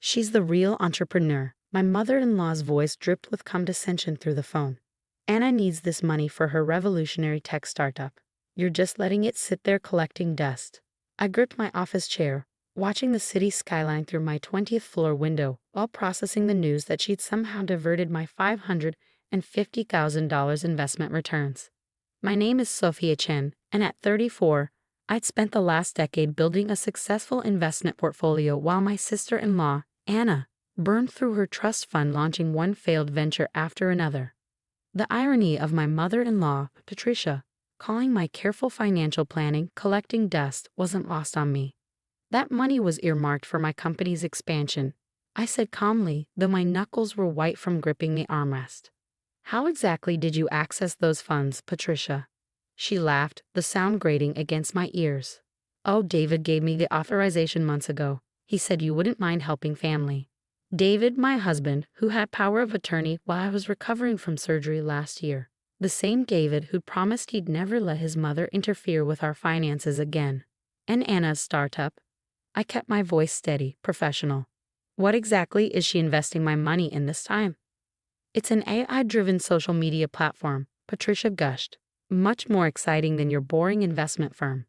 She's the real entrepreneur. My mother-in-law's voice dripped with condescension through the phone. Anna needs this money for her revolutionary tech startup. You're just letting it sit there collecting dust. I gripped my office chair, watching the city skyline through my 20th floor window while processing the news that she'd somehow diverted my $550,000 investment returns. My name is Sophia Chen, and at 34, I'd spent the last decade building a successful investment portfolio while my sister-in-law, Anna, burned through her trust fund launching one failed venture after another. The irony of my mother-in-law, Patricia, calling my careful financial planning collecting dust wasn't lost on me. That money was earmarked for my company's expansion, I said calmly, though my knuckles were white from gripping the armrest. How exactly did you access those funds, Patricia? She laughed, the sound grating against my ears. Oh, David gave me the authorization months ago. He said you wouldn't mind helping family. David, my husband, who had power of attorney while I was recovering from surgery last year. The same David who promised he'd never let his mother interfere with our finances again. And Anna's startup? I kept my voice steady, professional. What exactly is she investing my money in this time? It's an AI-driven social media platform, Patricia gushed. Much more exciting than your boring investment firm.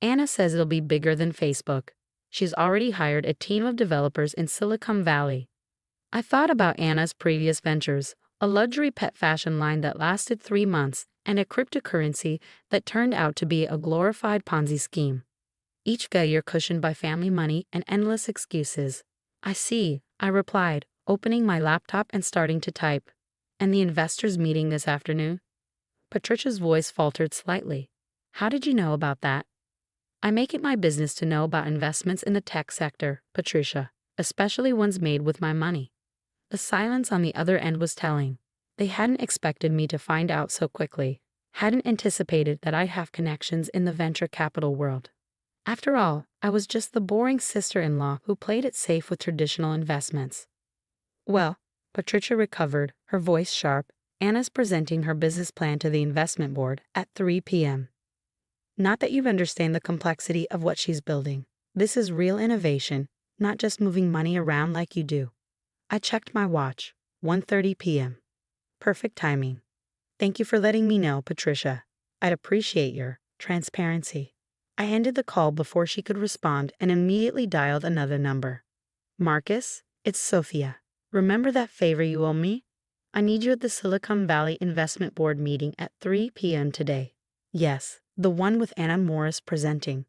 Anna says it'll be bigger than Facebook. She's already hired a team of developers in Silicon Valley. I thought about Anna's previous ventures, a luxury pet fashion line that lasted 3 months, and a cryptocurrency that turned out to be a glorified Ponzi scheme. Each failure cushioned by family money and endless excuses. I see, I replied, opening my laptop and starting to type. And the investors meeting this afternoon? Patricia's voice faltered slightly. How did you know about that? I make it my business to know about investments in the tech sector, Patricia, especially ones made with my money. The silence on the other end was telling. They hadn't expected me to find out so quickly, hadn't anticipated that I'd have connections in the venture capital world. After all, I was just the boring sister-in-law who played it safe with traditional investments. Well, Patricia recovered, her voice sharp. Anna's presenting her business plan to the investment board at 3 p.m. Not that you understand the complexity of what she's building. This is real innovation, not just moving money around like you do. I checked my watch, 1:30 p.m. Perfect timing. Thank you for letting me know, Patricia. I'd appreciate your transparency. I ended the call before she could respond and immediately dialed another number. Marcus, it's Sophia. Remember that favor you owe me? I need you at the Silicon Valley Investment Board meeting at 3 p.m. today. Yes, the one with Anna Morris presenting.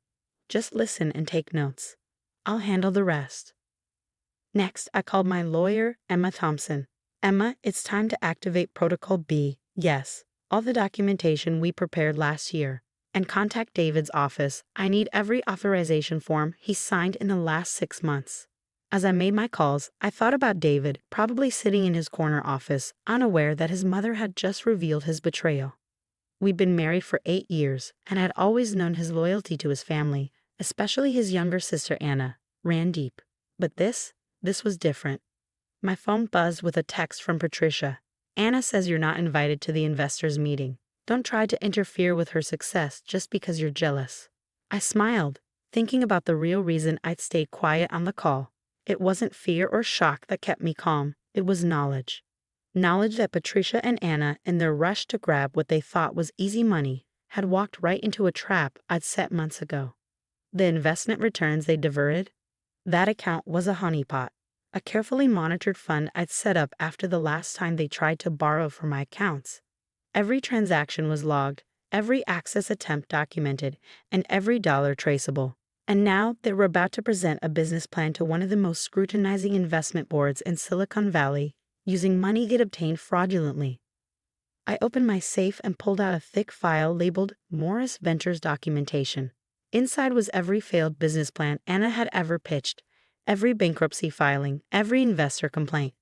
Just listen and take notes. I'll handle the rest. Next, I called my lawyer, Emma Thompson. Emma, it's time to activate Protocol B. Yes, all the documentation we prepared last year. And contact David's office. I need every authorization form he signed in the last 6 months. As I made my calls, I thought about David, probably sitting in his corner office, unaware that his mother had just revealed his betrayal. We'd been married for 8 years, and I'd always known his loyalty to his family, especially his younger sister Anna, ran deep. But this was different. My phone buzzed with a text from Patricia. Anna says you're not invited to the investors' meeting. Don't try to interfere with her success just because you're jealous. I smiled, thinking about the real reason I'd stayed quiet on the call. It wasn't fear or shock that kept me calm, it was knowledge. Knowledge that Patricia and Anna, in their rush to grab what they thought was easy money, had walked right into a trap I'd set months ago. The investment returns they diverted? That account was a honeypot, a carefully monitored fund I'd set up after the last time they tried to borrow from my accounts. Every transaction was logged, every access attempt documented, and every dollar traceable. And now they were about to present a business plan to one of the most scrutinizing investment boards in Silicon Valley, using money they'd obtained fraudulently. I opened my safe and pulled out a thick file labeled Morris Ventures Documentation. Inside was every failed business plan Anna had ever pitched, every bankruptcy filing, every investor complaint.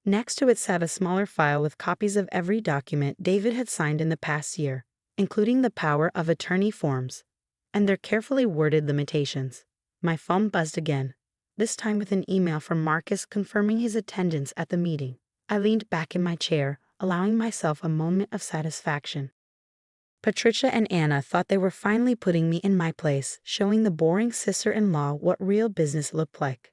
Next to it sat a smaller file with copies of every document David had signed in the past year, including the power of attorney forms and their carefully worded limitations. My phone buzzed again, this time with an email from Marcus confirming his attendance at the meeting. I leaned back in my chair, allowing myself a moment of satisfaction. Patricia and Anna thought they were finally putting me in my place, showing the boring sister-in-law what real business looked like.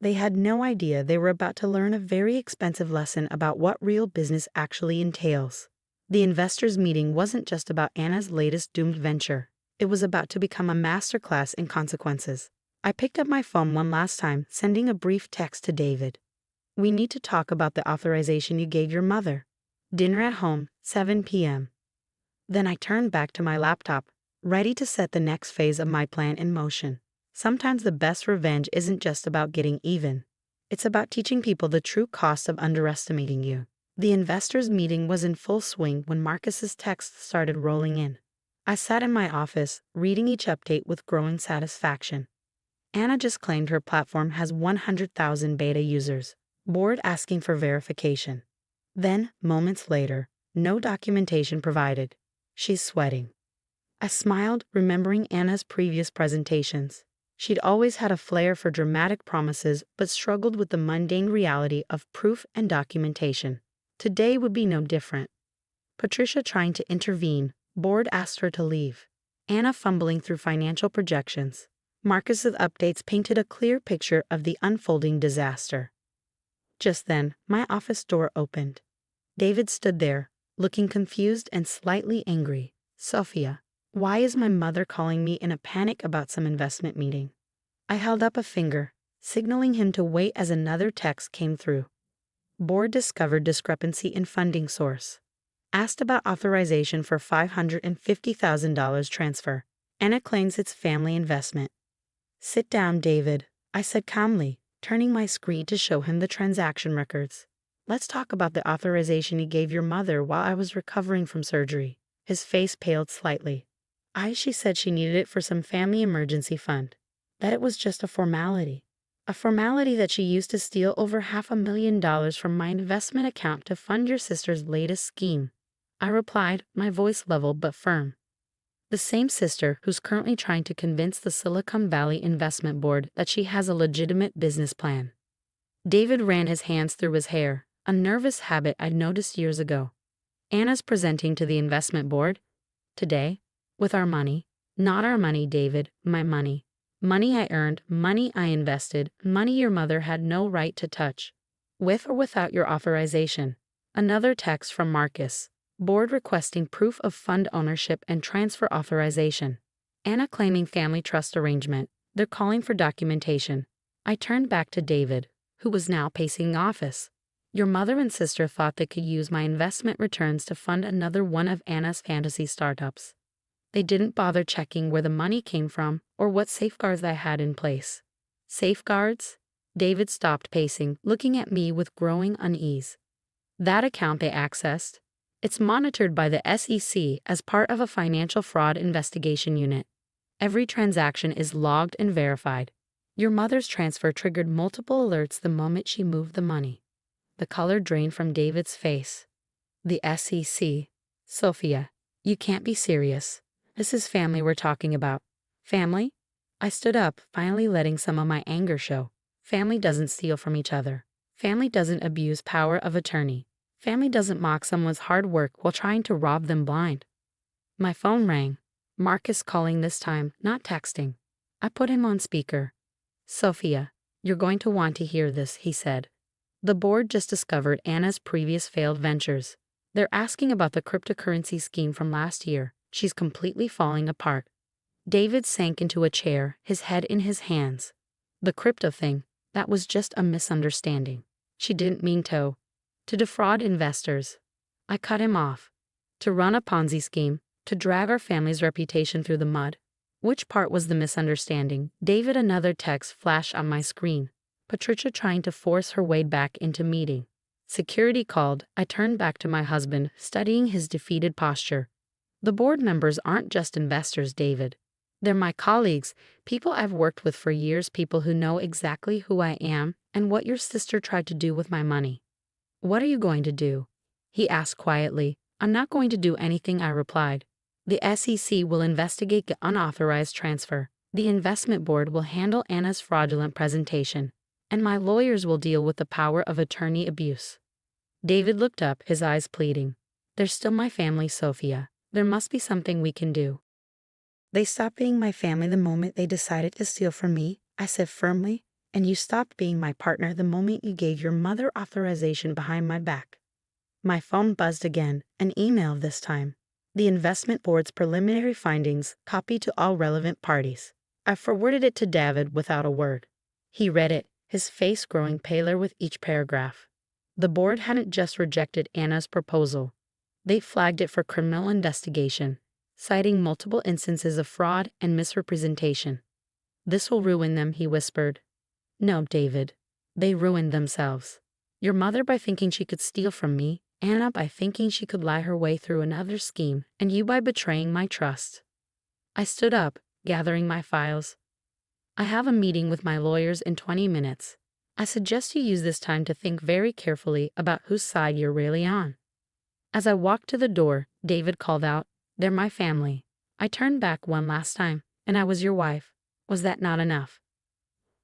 They had no idea they were about to learn a very expensive lesson about what real business actually entails. The investors' meeting wasn't just about Anna's latest doomed venture. It was about to become a masterclass in consequences. I picked up my phone one last time, sending a brief text to David. "We need to talk about the authorization you gave your mother. Dinner at home, 7 p.m. Then I turned back to my laptop, ready to set the next phase of my plan in motion. Sometimes the best revenge isn't just about getting even. It's about teaching people the true cost of underestimating you. The investors' meeting was in full swing when Marcus's texts started rolling in. I sat in my office, reading each update with growing satisfaction. Anna just claimed her platform has 100,000 beta users. Board asking for verification. Then, moments later, no documentation provided. She's sweating. I smiled, remembering Anna's previous presentations. She'd always had a flair for dramatic promises but struggled with the mundane reality of proof and documentation. Today would be no different. Patricia trying to intervene. Board asked her to leave. Anna fumbling through financial projections. Marcus's updates painted a clear picture of the unfolding disaster. Just then, my office door opened. David stood there, looking confused and slightly angry. "Sophia, why is my mother calling me in a panic about some investment meeting?" I held up a finger, signaling him to wait as another text came through. Board discovered discrepancy in funding source. Asked about authorization for $550,000 transfer. Anna claims it's family investment. "Sit down, David," I said calmly, turning my screen to show him the transaction records. "Let's talk about the authorization you gave your mother while I was recovering from surgery." His face paled slightly. She said she needed it for some family emergency fund. That it was just a formality. A formality that she used to steal over $500,000 from my investment account to fund your sister's latest scheme. I replied, my voice level but firm. The same sister who's currently trying to convince the Silicon Valley Investment Board that she has a legitimate business plan. David ran his hands through his hair, a nervous habit I'd noticed years ago. "Anna's presenting to the investment board today with our money. Not our money, David, my money. Money I earned, money I invested, money your mother had no right to touch. With or without your authorization." Another text from Marcus. Board requesting proof of fund ownership and transfer authorization. Anna claiming family trust arrangement. They're calling for documentation. I turned back to David, who was now pacing the office. "Your mother and sister thought they could use my investment returns to fund another one of Anna's fantasy startups. They didn't bother checking where the money came from or what safeguards I had in place." "Safeguards?" David stopped pacing, looking at me with growing unease. "That account they accessed? It's monitored by the SEC as part of a financial fraud investigation unit. Every transaction is logged and verified. Your mother's transfer triggered multiple alerts the moment she moved the money." The color drained from David's face. "The SEC? Sophia, you can't be serious. This is family we're talking about." "Family?" I stood up, finally letting some of my anger show. "Family doesn't steal from each other. Family doesn't abuse power of attorney. Family doesn't mock someone's hard work while trying to rob them blind." My phone rang. Marcus calling this time, not texting. I put him on speaker. "Sophia, you're going to want to hear this," he said. "The board just discovered Anna's previous failed ventures. They're asking about the cryptocurrency scheme from last year. She's completely falling apart." David sank into a chair, his head in his hands. "The crypto thing, that was just a misunderstanding. She didn't mean to defraud investors." I cut him off. "To run a Ponzi scheme, to drag our family's reputation through the mud. Which part was the misunderstanding?" David, another text flashed on my screen. Patricia trying to force her way back into meeting. Security called. I turned back to my husband, studying his defeated posture. "The board members aren't just investors, David. They're my colleagues, people I've worked with for years, people who know exactly who I am and what your sister tried to do with my money." "What are you going to do?" he asked quietly. "I'm not going to do anything," I replied. "The SEC will investigate the unauthorized transfer. The investment board will handle Anna's fraudulent presentation. And my lawyers will deal with the power of attorney abuse." David looked up, his eyes pleading. "They're still my family, Sophia. There must be something we can do." "They stopped being my family the moment they decided to steal from me," I said firmly, And you stopped being my partner the moment you gave your mother authorization behind my back. My phone buzzed again, an email this time. The investment board's preliminary findings, copied to all relevant parties. I forwarded it to David without a word. He read it, his face growing paler with each paragraph. The board hadn't just rejected Anna's proposal. They flagged it for criminal investigation, citing multiple instances of fraud and misrepresentation. "This will ruin them," he whispered. "No, David. They ruined themselves. Your mother by thinking she could steal from me, Anna by thinking she could lie her way through another scheme, and you by betraying my trust." I stood up, gathering my files. "I have a meeting with my lawyers in 20 minutes. I suggest you use this time to think very carefully about whose side you're really on." As I walked to the door, David called out, "They're my family." I turned back one last time, "And I was your wife. Was that not enough?"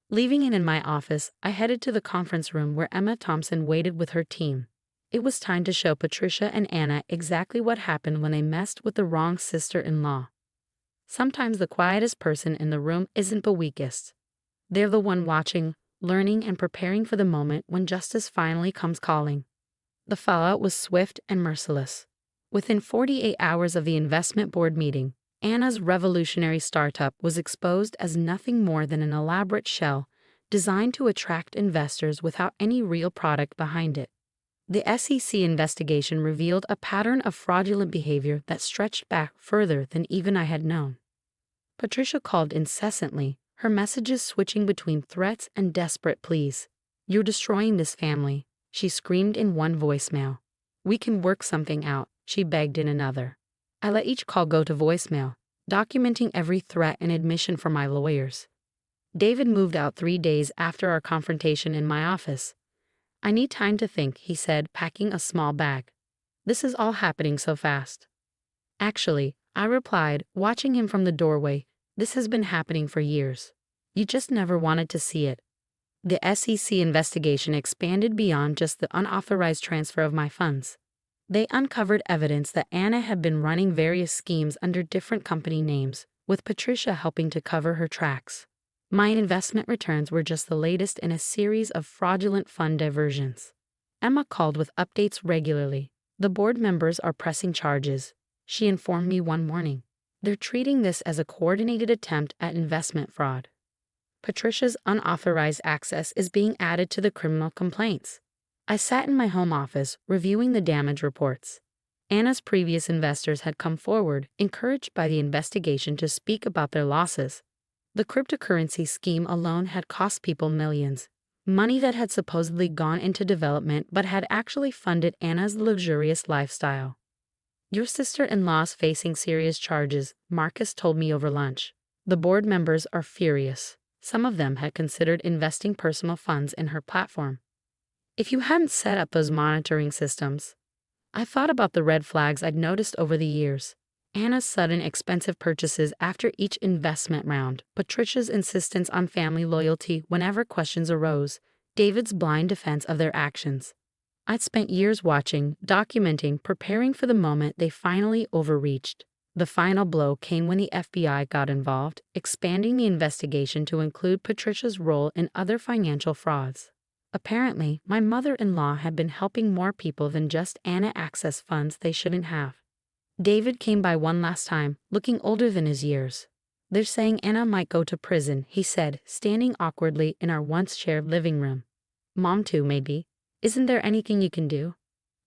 Leaving it in my office, I headed to the conference room where Emma Thompson waited with her team. It was time to show Patricia and Anna exactly what happened when they messed with the wrong sister-in-law. Sometimes the quietest person in the room isn't the weakest. They're the one watching, learning, and preparing for the moment when justice finally comes calling. The fallout was swift and merciless. Within 48 hours of the investment board meeting, Anna's revolutionary startup was exposed as nothing more than an elaborate shell designed to attract investors without any real product behind it. The SEC investigation revealed a pattern of fraudulent behavior that stretched back further than even I had known. Patricia called incessantly, her messages switching between threats and desperate pleas. "You're destroying this family," she screamed in one voicemail. "We can work something out," she begged in another. I let each call go to voicemail, documenting every threat and admission from my lawyers. David moved out 3 days after our confrontation in my office. "I need time to think," he said, packing a small bag. "This is all happening so fast." "Actually," I replied, watching him from the doorway, "this has been happening for years. You just never wanted to see it." The SEC investigation expanded beyond just the unauthorized transfer of my funds. They uncovered evidence that Anna had been running various schemes under different company names, with Patricia helping to cover her tracks. My investment returns were just the latest in a series of fraudulent fund diversions. Emma called with updates regularly. "The board members are pressing charges," she informed me one morning. "They're treating this as a coordinated attempt at investment fraud." Patricia's unauthorized access is being added to the criminal complaints. I sat in my home office, reviewing the damage reports. Anna's previous investors had come forward, encouraged by the investigation, to speak about their losses. The cryptocurrency scheme alone had cost people millions, money that had supposedly gone into development but had actually funded Anna's luxurious lifestyle. "Your sister-in-law's facing serious charges," Marcus told me over lunch. "The board members are furious. Some of them had considered investing personal funds in her platform." "If you hadn't set up those monitoring systems." I thought about the red flags I'd noticed over the years. Anna's sudden expensive purchases after each investment round, Patricia's insistence on family loyalty whenever questions arose, David's blind defense of their actions. I'd spent years watching, documenting, preparing for the moment they finally overreached. The final blow came when the FBI got involved, expanding the investigation to include Patricia's role in other financial frauds. Apparently, my mother-in-law had been helping more people than just Anna access funds they shouldn't have. David came by one last time, looking older than his years. "They're saying Anna might go to prison," he said, standing awkwardly in our once-shared living room. "Mom too, maybe. Isn't there anything you can do?"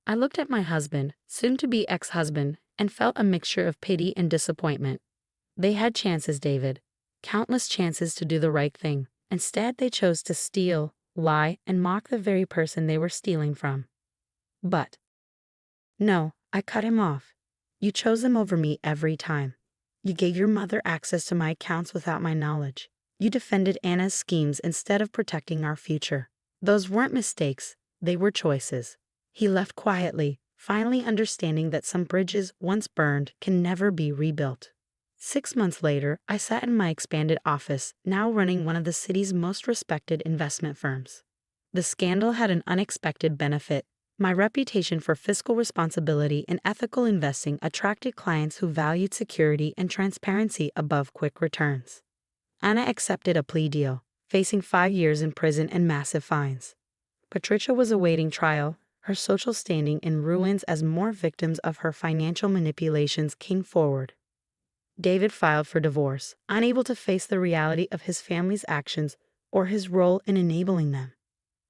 I looked at my husband, soon-to-be ex-husband, and felt a mixture of pity and disappointment. They had chances, David. Countless chances to do the right thing. Instead, they chose to steal, lie, and mock the very person they were stealing from. But no, I cut him off. "You chose them over me every time. You gave your mother access to my accounts without my knowledge. You defended Anna's schemes instead of protecting our future. Those weren't mistakes, they were choices." He left quietly, finally understanding that some bridges once burned can never be rebuilt. 6 months later, I sat in my expanded office, now running one of the city's most respected investment firms. The scandal had an unexpected benefit. My reputation for fiscal responsibility and ethical investing attracted clients who valued security and transparency above quick returns. Anna accepted a plea deal, facing 5 years in prison and massive fines. Patricia was awaiting trial, her social standing in ruins as more victims of her financial manipulations came forward. David filed for divorce, unable to face the reality of his family's actions or his role in enabling them.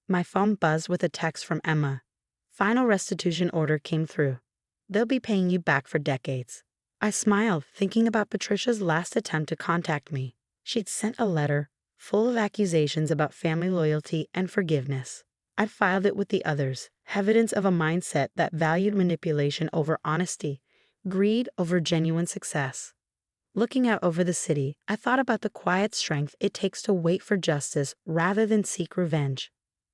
My phone buzzed with a text from Emma. Final restitution order came through. They'll be paying you back for decades. I smiled, thinking about Patricia's last attempt to contact me. She'd sent a letter full of accusations about family loyalty and forgiveness. I'd filed it with the others, evidence of a mindset that valued manipulation over honesty, greed over genuine success. Looking out over the city, I thought about the quiet strength it takes to wait for justice rather than seek revenge.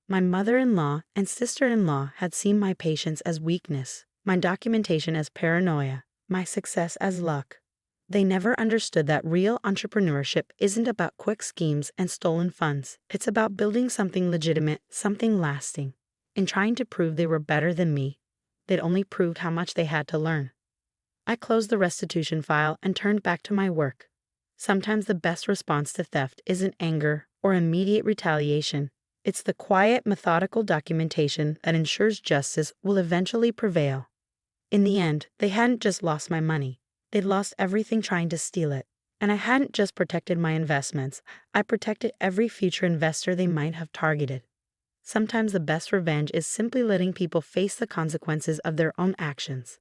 My mother-in-law and sister-in-law had seen my patience as weakness, my documentation as paranoia, my success as luck. They never understood that real entrepreneurship isn't about quick schemes and stolen funds. It's about building something legitimate, something lasting. In trying to prove they were better than me, they'd only proved how much they had to learn. I closed the restitution file and turned back to my work. Sometimes the best response to theft isn't anger or immediate retaliation. It's the quiet, methodical documentation that ensures justice will eventually prevail. In the end, they hadn't just lost my money. They'd lost everything trying to steal it. And I hadn't just protected my investments. I protected every future investor they might have targeted. Sometimes the best revenge is simply letting people face the consequences of their own actions.